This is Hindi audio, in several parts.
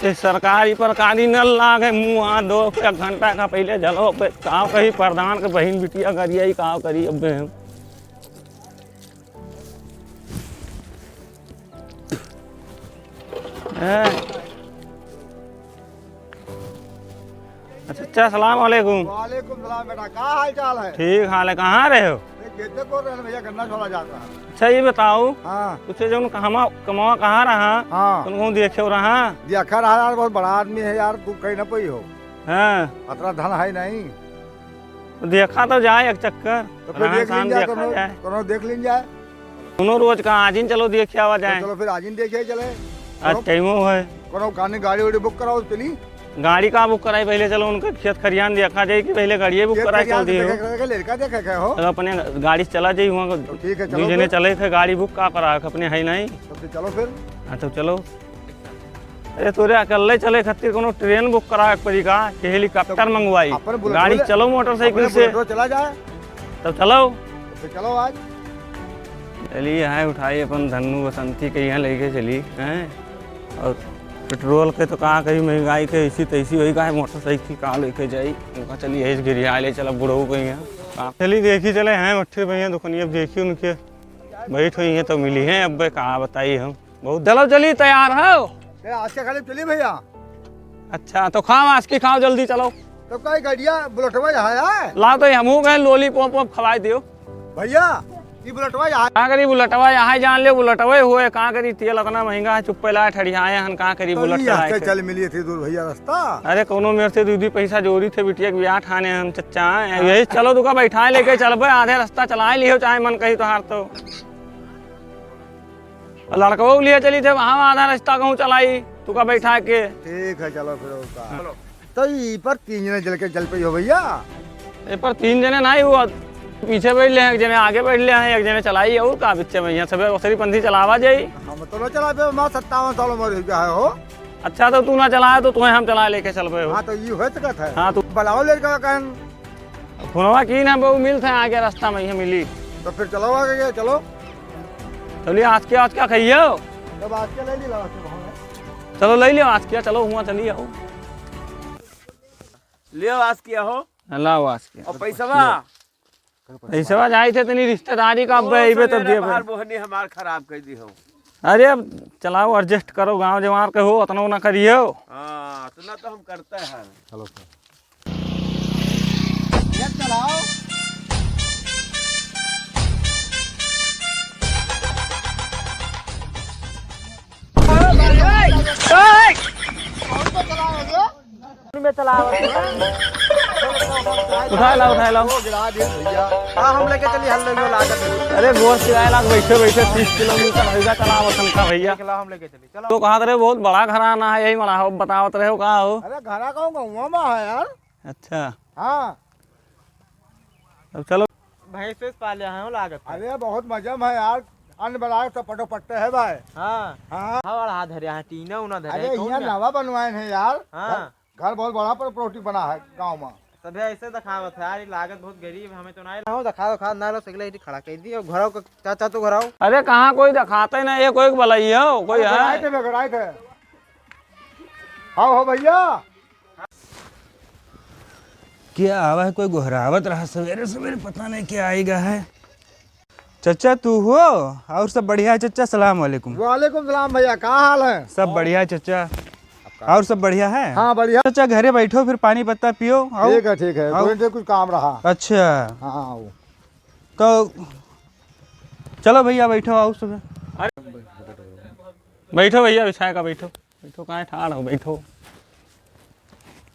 सरकारी प्रकारी नल लागे मुँह हाथ धो के 1 घंटा का पहले जलो कहाँ कही प्रधान के बहन बिटिया करिए कहाँ करी अब हम अच्छा सलाम वालेकुम। वालेकुम सलाम बेटा, क्या हाल चाल है? ठीक हाल है। कहाँ रहे हो? खेते को भैया गन्ना छोड़ा जाता है। अच्छा ये बताओ हाँ तुझे जो कमावा कहाँ रहा हाँ तुमको देखे रहा देखा रहा यार, बहुत बड़ा आदमी है यार, तू कहीं ना पई हो, हाँ अतरा धन है नहीं तो देखा तो जाए एक चक्कर तो फिर देख लीन जाए, कोनो देख लीन जाए। दोनों रोज का आज ही चलो देखे आवा जाए। चलो फिर आज ही देखे चले, आज टाइमो है कोनो गाड़ी वाड़ी बुक कराओ चली। गाड़ी का बुक कराई पहले चलो उनका खेत खरियान देखा जाए कि पहले गाड़ी बुक कराई चलती हो लड़का देखे हो तो अपने गाड़ी से चला जाइए वहाँ ठीक है, दूसरे ने चले थे गाड़ी बुक का करा अपने है नहीं तो चलो फिर। हाँ तो चलो। अरे तोरे अकेले चले खातिर कोनो ट्रेन बुक करा पड़ी का कि हेलीकॉप्टर मंगवाई गाड़ी चलो मोटरसाइकिल से चला जाए तब चलो। तो चलो आज चलिए यहाँ उठाई अपन धन्नू बसंती के यहाँ लेके चली हैं। और पेट्रोल के तो कहाँ कहीं महंगाई के ऐसी तैसी वही का है मोटरसाइकिल कहाँ लेके जाई उनका चलिए यही गिरिया ले चला बुढ़ऊ के यहाँ चलिए देखी चले हैं मट्ठी भैया दुकानी अब देखी उनके बैठ हुई हैं तो मिली हैं अब कहाँ बताइए हम बहुत चलो चलिए तैयार हो आज के खाली चली भैया। अच्छा तो खाओ आज की खाओ जल्दी चलो। तो कई गाड़िया बुलेटवा यहाँ है ला तो हमू गए लोली पॉप वॉप खवाई दियो भैया, ये बुलेटवा यहाँ कहाँ करी बुलेटवा यहाँ जान ले बुलेटवे हुए कहाँ करी तेल इतना महंगा है चुप्पे लाए ठड़ियाए हन कहाँ करी बुलेट चल मिली थी दूर भैया रास्ता। अरे कोनो मेरे से दीदी पैसा जोरी थे बिटिया के ब्याह ठाने हम चच्चा यही चलो दुका बैठा लेके चल भाई आधे रास्ता चलाए लियो चाहे मन कही तो हार तो लड़कों लिए चली थे वहाँ आधा रास्ता कहूँ चलाई तुका बैठा के ठीक है चलो फिर। तो ये पर 3 जने चल पे हो भैया। ये पर 3 जने नहीं हुआ पीछे बैठ ले एक जने आगे बैठ ले हैं एक जने चलाई और का पीछे भैया सब ओसरी पंथी चलावा जाई। हम तो ना चला पे, मैं 57 साल उम्र हो हो। अच्छा तो तू ना चलाए तो तुम्हें हम चला लेके चल पे हो। हाँ तो ये हो सकत है। हाँ तू बुलाओ लड़का कहन फोनवा की ना बहु मिलते हैं आगे रास्ता में ही मिली तो फिर चलो आगे चलो। चलिए आज क्या खाइए तब आज के ले ली ला चलो ले लियो आज क्या चलो हुआ चलिए आओ लियो आज किया हो लाओ आज क्या और पैसा जाए थे तनी रिश्तेदारी का अब तब दिए बाहर बोहनी हमार खराब कर दी हो। अरे अब चलाओ एडजस्ट करो गांव जवार के हो उतना ना करियो। हाँ इतना तो हम करते हैं। चलो ये चलाओ उठा लाओ गिरा दे भैया। हाँ हम लेके चली हल लो लागत। अरे गोर किराया लाख बैठे 30 किलोमीटर होगा चलाओ का भैया हम लेके चली चलो। तो कहा रहे बहुत बड़ा घराना है यही मना हो बतावत रहे हो कहा हो। अरे घरा कहूँगा में है यार। अच्छा हाँ अब चलो भैंस से पाले हैं लागत। अरे बहुत मजा में है यार, अन्न बना सब पटो पट्टे है भाई। हाँ हाँ हवा हाथ धरे हैं टीना उना धरे अरे यहाँ नवा बनवाए हैं यार। हाँ घर बहुत बड़ा पर प्रोटी बना है गांव में। सभी ऐसे दिखावत है यार, लागत बहुत गरीब हमें तो नहीं हो दिखा ना लो सगले खड़ा कर दी और घराओ चाचा तो घराओ। अरे कहाँ कोई दिखाते ही नहीं, ये कोई बलाई हो कोई है। गड़ाए थे हाँ हो भैया। क्या आवा है कोई गोहरावत रहा सवेरे सवेरे पता नहीं क्या आएगा है। चचा तू हो और सब बढ़िया है चचा? सलाम वालेकुम। वालेकुम सलाम भैया, क्या हाल है? सब बढ़िया है चचा और सब बढ़िया है। हाँ बढ़िया। चचा घरे बैठो फिर पानी पत्ता पियो। ठीक है कोई से कुछ काम रहा। अच्छा हाँ तो चलो भैया बैठो आओ सुबह। बैठो भैया बिछाए का बैठो बैठो कहाँ ठाड़ हो बैठो।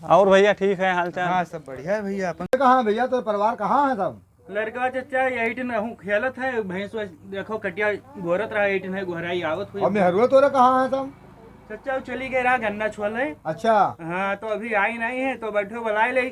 और भैया ठीक है हाल चाल? हाँ सब बढ़िया है भैया। अपन कहाँ भैया, तो परिवार कहाँ है सब? लड़का चचा यही टन हूँ खेलत है भैंस देखो कटिया गोरत रहा यही टन है गोहराई आवत हुई। और मेहरुआ तोरा कहाँ है सब? चचा चली गए रहा गन्ना छोल है। अच्छा हाँ तो अभी आई नहीं है तो बैठो बुलाए ले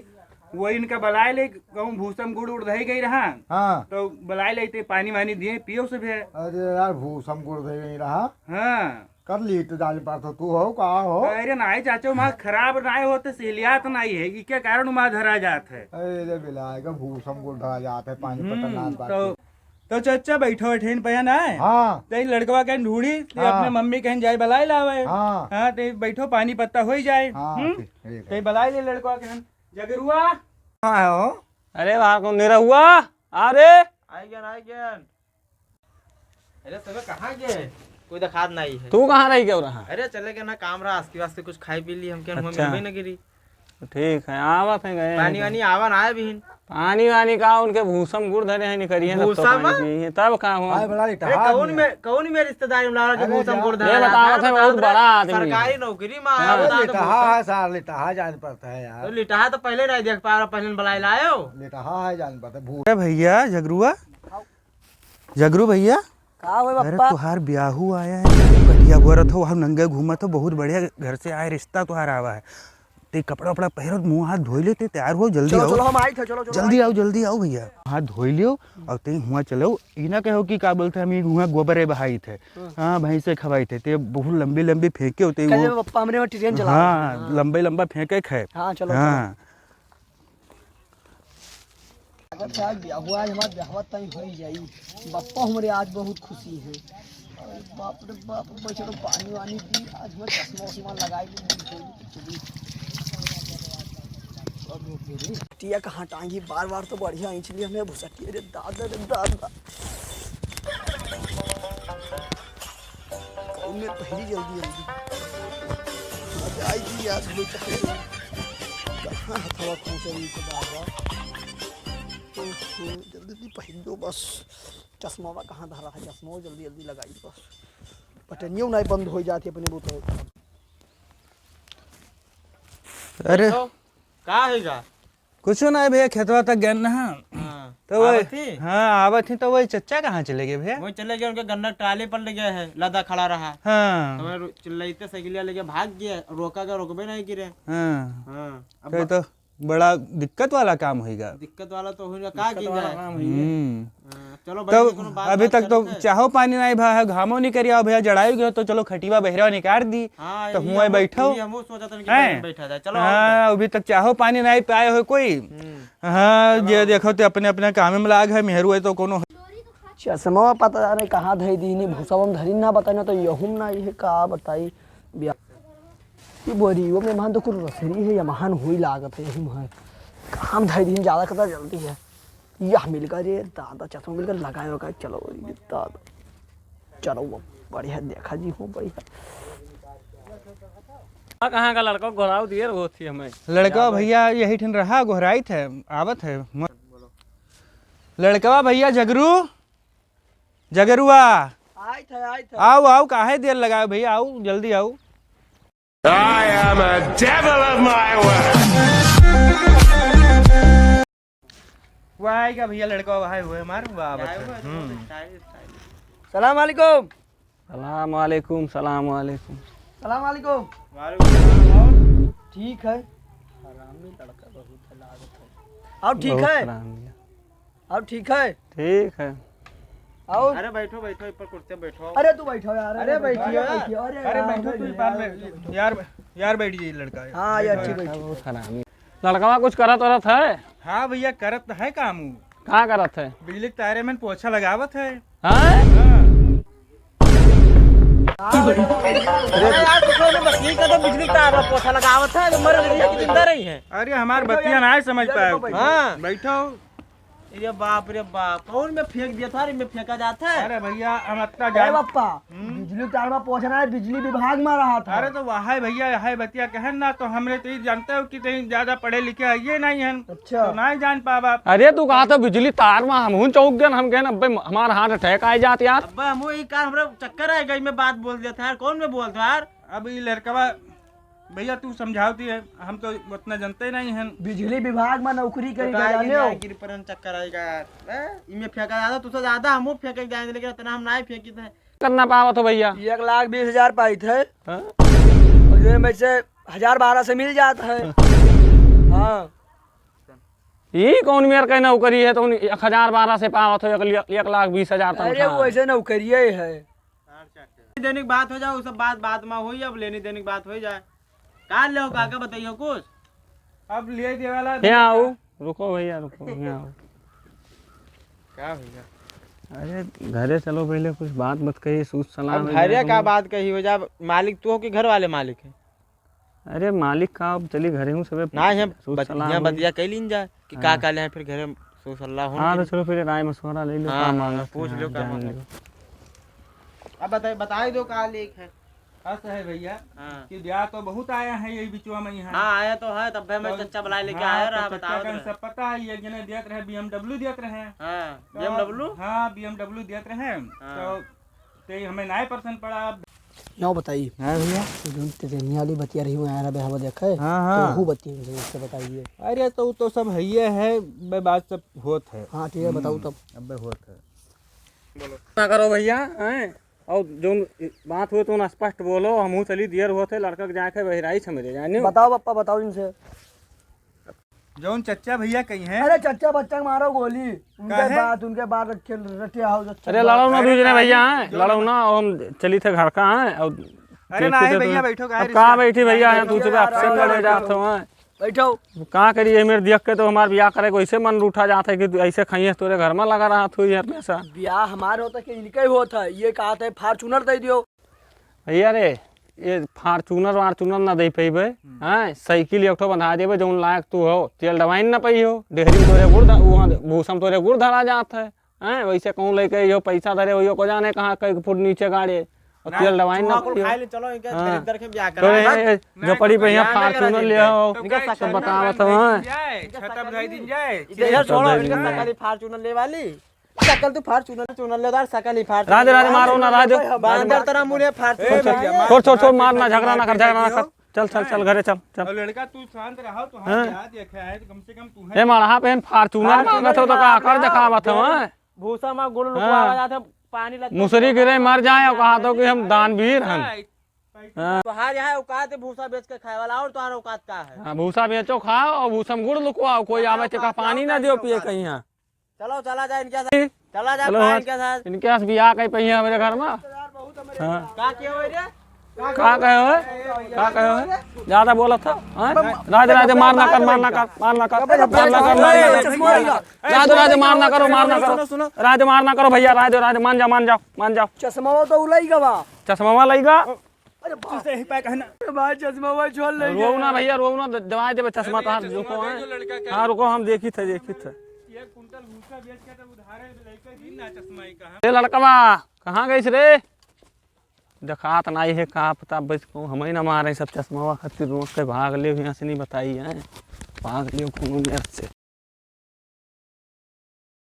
वही इनका बुलाए ले कहूँ भूसम गुड़ उड़ रही गई रहा हाँ तो बुलाए ले पानी वानी दिए पियो से भी। अरे यार भूसम गुड़ दे नहीं रहा। हाँ कर ली तो डाल पार तो तू हो कहाँ हो? अरे नहीं चाचा वहाँ खराब नहीं होते सिलियात नहीं है इसके कारण वहाँ धरा जात है। अरे बिलाएगा भूसम गुड़ धरा जाता है पानी पटना तो तो चाचा बैठो बैठे पहन आए हाँ तो लड़कवा कहीं ढूंढी तो हाँ। अपने मम्मी कहीं जाए बलाई लावे हाँ हाँ तो बैठो पानी पत्ता हो ही जाए हाँ ठीक है। कहीं बलाई ले लड़कवा कहीं जगरुआ हाँ हो अरे वहाँ कौन निरा हुआ? अरे आई गया। अरे सब कहाँ गए? कोई दिखात नहीं है। तू कहाँ रही क्यों रहा? अरे चले गए ना, काम रहा उसके वास्ते कुछ खाई पी ली हम क्या अच्छा। मिल न गिरी। ठीक है, आवत है गए पानी वानी आवा ना आए भी पानी वानी का उनके भूसम गुड़ धरे हैं निकरी है भूसम? तब कहाँ हुआ? आए बड़ा लेटा अरे कौन में रिश्तेदारी में लाला जो अरे भूसम जा। गुड़ ये बताओ थे बहुत बड़ा आदमी है। सरकारी नौकरी में हाँ। आया बता लेटा है सार लेटा है जान पड़ता है तो यार लिटा तो पहले नहीं देख पा रहा, पहले बुलाए लायो। लेटा है जान पड़ता है भूख अरे भैया जगरुआ जगरू भैया का हुए अरे पप्पा? तुहार ब्याहू आया है कटिया गोरत हो वहाँ नंगे घूमत हो बहुत बढ़िया घर से आए रिश्ता तुहार आवा है ते कपड़ा वपड़ा पहनो मुंह हाथ धोई लेते तैयार हो जल्दी चलो आओ चलो हम आई थे, चलो चलो जल्दी आओ भैया हाथ धोई लियो और ते हुआ चलो ई ना कहो कि का बोलते हम हुआ गोबरे बहाई थे हाँ भैंसे खवाई थे ते बहुत लंबी लंबी फेंके होते कल वो पप्पा हमने वो ट्रेन चला हाँ लंबा फेंके खाए हाँ चलो हाँ अगर से आज ब्याह हुआ, आज हमारा ब्याह तय हो ही जाई। पप्पा हमारे आज बहुत खुशी है। अरे बाप रे बाप, बच्चों को पानी वानी दी, आज मैं चश्मा उश्मा लगाई दी। टिया कहाँ टांगी बार बार तो बढ़िया इसलिए हमें भुसटी। अरे दादा रे दादा, में पहली जल्दी मजा आएगी आज हमें। कहाँ हथवा खोसे बार बार जल्दी पहन दो बस। चश्मा कहाँ धरा है? चश्मा जल्दी जल्दी लगाई बस, पटनियों नहीं बंद हो जाती अपने बोतल। अरे का है कुछ नहीं भैया खेतवा तक गए ना तो आवत थी? वही हाँ आवत थी तो वही चच्चा कहाँ चले गए भैया वो चले गए, उनके गन्ना ट्राली पर ले गए हैं, लदा खड़ा रहा हाँ तो मैं चिल्लाते साइकिलिया लेके भाग गया, रोका का रोकबे नहीं गिरे। हाँ हाँ अब कहे तो बड़ा दिक्कत वाला काम होगा दिक्कत वाला तो हुआ, का की जाए। हाँ, चलो तो भाई कोनो बात अभी बात तक तो करते हैं। चाहो पानी नहीं भा है घामो नहीं करिया भैया जड़ाई गयो तो चलो खटिवा बहरा निकाल दी हाँ, तो यही हुआ हम- बैठो यही हमहू सोचा था कि हैं? बैठा जाए। चलो हाँ अभी तक चाहो पानी नहीं पाए हो कोई हाँ ये देखो तो अपने अपने काम में लाग है मेहरू है तो कोनो चश्मा पता नहीं कहाँ धरी दी, नहीं भूसा में धरी ना बताई ना तो यहूं ना ये का बताई ब्याह। ये बोरी वो मेहमान तो कुछ रसरी है या महान हुई लागत है, यही महान काम धरी दी ज़्यादा खतर जल्दी है। यह मिलकर ये दादा चश्मा मिलकर लगाए होगा। चलो ये दादा चलो वो बढ़िया देखा जी हूँ बढ़िया। कहाँ का लड़का घोराव दिए वो थी हमें लड़का भैया यही ठन रहा गोहराई थे आवत है लड़कवा भैया जगरुआ आए थे आओ आओ काहे देर लगाओ भैया आओ जल्दी आओ I am a devil of my word. वो आएगा भैया लड़का वहां हुए हमारे वो आवत है सलाम वालेकुम। सलाम वालेकुम सलाम वालेकुम। सलाम वालेकुम। ठीक है, हरामी लड़का बहुत है, लागत है। अब ठीक बहुत है, सलाम भैया। अब ठीक है। ठीक है आओ। अरे बैठो बैठो ऊपर कुर्सी बैठो। अरे तू बैठो यार। अरे बैठिए। अरे बैठो तू पास में यार बैठ जाइए लड़का हाँ यार ठीक है। बहुत हरामी लड़का कुछ करत वरत है? हाँ भैया करत है काम ऊ। कहाँ करत है? बिजली के तारे में पोछा लगावत है हाँ? मछली का तो बिजली तार में पोछा लगावत है, मर गई है कि जिंदा रही है। अरे हमारे बतिया ना समझ पाए हाँ बैठो रे बाप कौन में फेंक दिया था? में फेंका जाता है। अरे भैया हम इतना अरे जान पप्पा बिजली तार में पहुंचना है, बिजली विभाग में रहा था। अरे तो वहाँ भैया है बतिया कहन ना तो हमरे तो ये जानते हो कि कहीं ज्यादा पढ़े लिखे आइए नहीं हैं अच्छा। तो नहीं जान पावा अरे तू कहा था बिजली तार में हम चौक गए हम कहना भाई हमारा हाथ अटैक आ जात यार। अब्बा हम वही कार हमरा चक्कर आ गई में बात बोल दिया था यार। कौन में बोलता यार? अब ये लड़कवा भैया तू समझाती है हम तो उतना जानते नहीं हैं बिजली विभाग में नौकरी करी तो जाने हो। गिर पर चक्कर आएगा यार। इमे फेंका जाता तुझसे ज्यादा हम फेंके जाएंगे, लेकिन इतना हम नहीं फेंकी थे। करना पावा तो भैया 1,20,000 पाई थे हाँ? और जो में से 1,012 से मिल जाता है। हाँ ये कौन मेर कहीं नौकरी है तो 1,012 से पावा तो 1,20,000 अरे वो ऐसे नौकरी है। दैनिक बात हो जाए, वो सब बात में हुई। अब लेनी दैनिक बात हो जाए। कहाँ ले काका बताइए कुछ। अब ले दे वाला यहाँ आओ रुको भैया रुको यहाँ आओ। क्या भैया? अरे घरे चलो पहले कुछ बात मत कहिए, सूझ सलाह अब हो जाए घरे तुम। का बात कही हो जा, मालिक तू हो कि घर वाले मालिक है? अरे मालिक का अब चली घरे हूँ सब ना यहाँ सूझ सलाह यहाँ हुई। बतिया कह लीन जा कि का काले हैं, फिर घरे सो सल्लाह हो। हाँ तो चलो फिर राय मशवरा ले लो, हाँ, का हाँ, मांगो, पूछ लो का जान मांगो। लो। अब बता ही दो का लेख है। ऐसा है भैया हाँ कि ब्याह तो बहुत आया है यही बिचवा में यहाँ। हाँ आया तो है, तब मैं चच्चा बुलाए लेके हाँ, आया तो रहा, चच्चा बताओ का तो। सब पता है, एक जने दियत रहे BMW दियत रहे। हाँ तो- BMW। हाँ BMW दियत रहे। हाँ। तो ते हमें 9% पड़ा। अब यहाँ बताइए। हाँ भैया। जो तेजनिया वाली बतिया रही हूँ यार, अबे हवा देखा है। हाँ हाँ। तो वो बतिया मुझे इससे बताइए। अरे तो सब है है, बे बात सब होत है। हाँ ठीक है, बताओ तब। अब होत है। ना करो भैया, हैं और जो बात हुई तो स्पष्ट बोलो, हमहू चली दियर होते लड़का के जाके बहराई छमेरे जाने। बताओ पप्पा, बताओ इनसे। जौन चच्चा भैया कहीं है। अरे चच्चा बच्चा को मारो गोली, काहे? उनके बाद रखे हाउ। अरे लड़ो ना दूसरे भैया, हैं लड़ो ना, और हम चली थे घर का हैं और अरे ना है भैया, बैठो अब कहाँ बैठी भैया, हैं तू सुबह आपसे लड़े जाते हो हैं। बैठो। कहाँ करिए मेरे देख के तो हमारे ब्याह करे को ऐसे मन रूठा जाता है कि तू ऐसे खाइए तोरे घर में लगा रहा तू यार पैसा। ब्याह हमारे होता कि इनके ही होता है, ये कहा था फार्चूनर दे दियो। भैया रे ये फार्चूनर वार्चूनर ना दे पेबे, हैं साइकिल एक ठो बंधा देबे जौन लायक तू हो, तेल दवाइन ना पई हो, डेहरी तोरे गुड़ वहाँ भूसम तोरे गुड़ धरा जात है, हैं वैसे कहूँ लेके यो पैसा धरे हो को जाने कहाँ कई फुट नीचे गाड़े और तेल दवाइन ना पई हो। खाए ले चलो, इनके हाँ। गरीब दर के ब्याह तो करा। ये जो पड़ी पे यहाँ फार्चूनर ले आओ सब बतावत हो। छतम ढाई दिन जाए। इधर छोड़ो, सब इनका सकल ही फार्चूनर ले वाली। सकल तू फार्चूनर ले दार, सकल ही फार्चूनर। राज राज मारो ना राज, बांदर तरह मुंह फार्चूनर। छोड़ छोड़ छोड़ मारना, झगड़ा ना कर, झगड़ा ना कर, चल चल चल घरे चल चल। और लड़का तू शांत रहो, तो हाँ ब्याह देखा है तो कम से कम तू है। ए मारा पे फार्चूनर मांगत हो तो का कर दिखावत हो, हैं भूसा में गुड़ हाँ। लुकवा जाते, पानी लगता। मुसरी गिरे मर जाए और कहा तो कि हम दानवीर हैं। तुहार यहाँ औकात है भूसा बेच के खाए वाला, और तुहार औकात का है? हाँ, भूसा बेचो खाओ और भूसा में गुड़ लुकवाओ, कोई आवे का पानी ना दियो पिए कहीं यहाँ। चलो चला जाए इनके साथ, चला जाए चलो पाए हाँ, इनके साथ। इनके पास बियाह कहीं पहिया मेरे घर में। हाँ का किया हुआ रे? का कहे हो, का कहे हो, ज्यादा बोला था। हाँ? राज राज मारना कर, मारना कर, मारना कर, मारना कर, मारना कर। राज राज मारना करो, मारना करो, राज मारना करो भैया, राज राज मान जाओ, मान जाओ, मान जाओ। चश्मा तो उलाई गवा। चश्मा लगेगा, तुझसे ही पैक है ना। भाई चश्मा छोड़ ले। रो ना भैया, रो ना, दवा देवे चश्मा तो रुको। हाँ रुको, हम देखी थे। 1 कुंटल भूसा बेच के तो उधारे लेके दिन ना चश्मा ही कहा। ए लड़कवा कहाँ गई रे? देखात नहीं है, का पता बच को हमें ना मारे सब चश्मा खातिर रोक के भाग ले, यहाँ से नहीं बताई है, भाग लियो खून मेरे से।